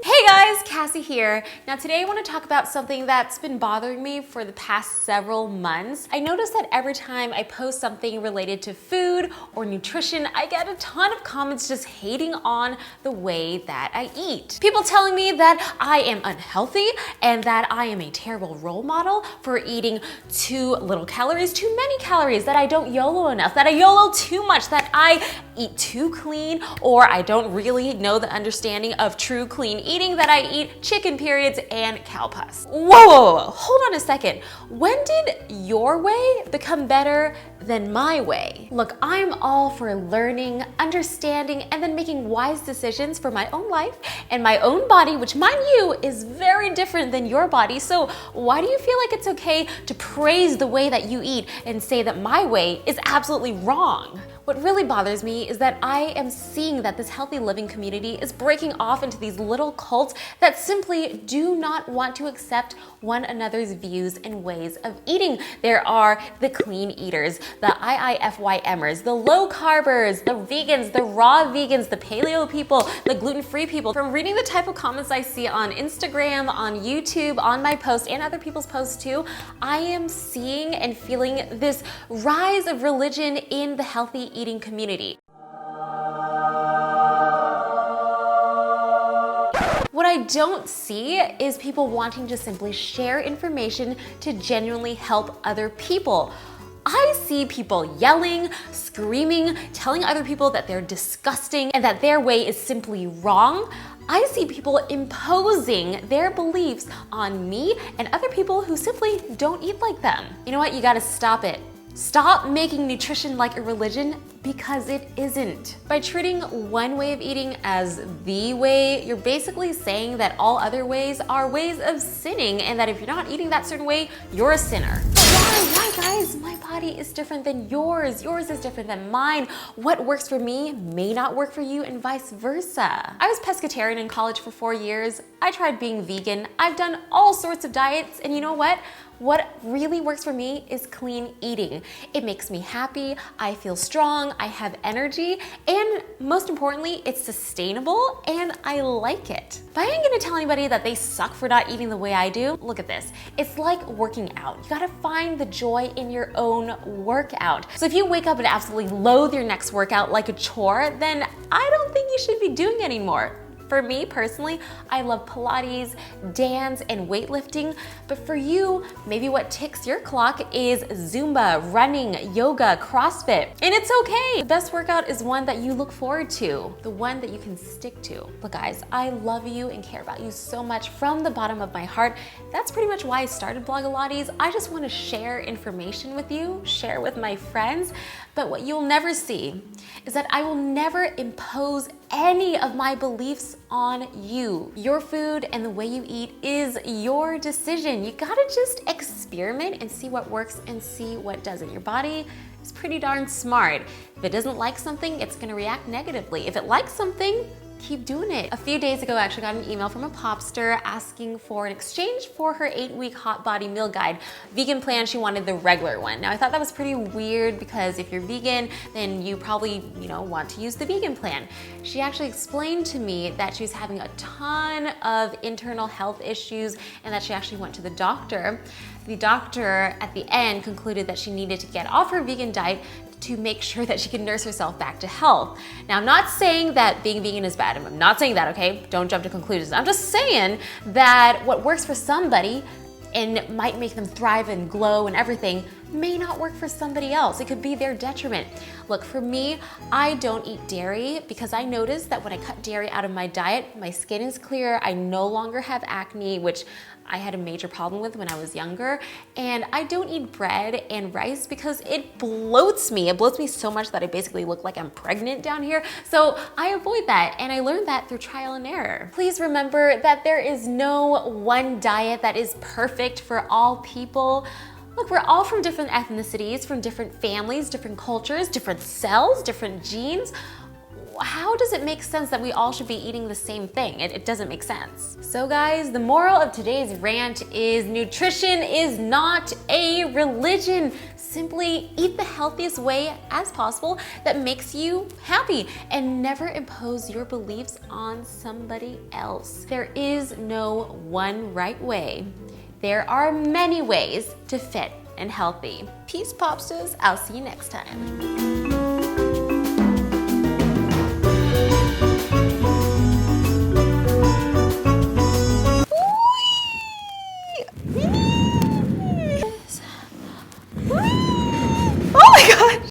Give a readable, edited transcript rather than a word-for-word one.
Hey guys, Cassey here. Now today I want to talk about something that's been bothering me for the past several months. I noticed that every time I post something related to food or nutrition, I get a ton of comments just hating on the way that I eat. People telling me that I am unhealthy and that I am a terrible role model for eating too little calories, too many calories, that I don't YOLO enough, that I YOLO too much, that I eat too clean, or I don't really know the understanding of true clean eating, that I eat chicken periods and cow pus. Whoa, hold on a second. When did your way become better than my way? Look, I'm all for learning, understanding, and then making wise decisions for my own life and my own body, which mind you is very different than your body. So why do you feel like it's okay to praise the way that you eat and say that my way is absolutely wrong? What really bothers me is that I am seeing that this healthy living community is breaking off into these little cults that simply do not want to accept one another's views and ways of eating. There are the clean eaters, the IIFYMers, the low carbers, the vegans, the raw vegans, the paleo people, the gluten-free people. From reading the type of comments I see on Instagram, on YouTube, on my posts, and other people's posts too, I am seeing and feeling this rise of religion in the healthy eating community. What I don't see is people wanting to simply share information to genuinely help other people. I see people yelling, screaming, telling other people that they're disgusting and that their way is simply wrong. I see people imposing their beliefs on me and other people who simply don't eat like them. You know what? You gotta stop it. Stop making nutrition like a religion, because it isn't. By treating one way of eating as the way, you're basically saying that all other ways are ways of sinning, and that if you're not eating that certain way, you're a sinner. But why guys? My body is different than yours. Yours is different than mine. What works for me may not work for you, and vice versa. I was pescatarian in college for 4 years. I tried being vegan. I've done all sorts of diets, and you know what? What really works for me is clean eating. It makes me happy, I feel strong, I have energy, and most importantly, it's sustainable and I like it. If I ain't gonna tell anybody that they suck for not eating the way I do, look at this. It's like working out. You gotta find the joy in your own workout. So if you wake up and absolutely loathe your next workout like a chore, then I don't think you should be doing it anymore. For me personally, I love Pilates, dance, and weightlifting, but for you, maybe what ticks your clock is Zumba, running, yoga, CrossFit, and it's okay. The best workout is one that you look forward to, the one that you can stick to. Look guys, I love you and care about you so much from the bottom of my heart. That's pretty much why I started Blogilates. I just want to share information with you, share with my friends, but what you'll never see is that I will never impose any of my beliefs on you. Your food and the way you eat is your decision. You gotta just experiment and see what works and see what doesn't. Your body is pretty darn smart. If it doesn't like something, it's gonna react negatively. If it likes something, keep doing it. A few days ago, I actually got an email from a popster asking for an exchange for her 8-week hot body meal guide. Vegan plan, she wanted the regular one. Now I thought that was pretty weird because if you're vegan, then you probably, want to use the vegan plan. She actually explained to me that she was having a ton of internal health issues and that she actually went to the doctor. The doctor at the end concluded that she needed to get off her vegan diet to make sure that she can nurse herself back to health. Now, I'm not saying that being vegan is bad. I'm not saying that, okay? Don't jump to conclusions. I'm just saying that what works for somebody and might make them thrive and glow and everything may not work for somebody else. It could be their detriment. Look, for me, I don't eat dairy because I noticed that when I cut dairy out of my diet, my skin is clear. I no longer have acne, which I had a major problem with when I was younger. And I don't eat bread and rice because it bloats me. It bloats me so much that I basically look like I'm pregnant down here. So I avoid that, and I learned that through trial and error. Please remember that there is no one diet that is perfect for all people. Look, we're all from different ethnicities, from different families, different cultures, different cells, different genes. how does it make sense that we all should be eating the same thing? It doesn't make sense. So guys, the moral of today's rant is nutrition is not a religion. Simply eat the healthiest way as possible that makes you happy and never impose your beliefs on somebody else. There is no one right way. There are many ways to fit and healthy. Peace, Popsters. I'll see you next time.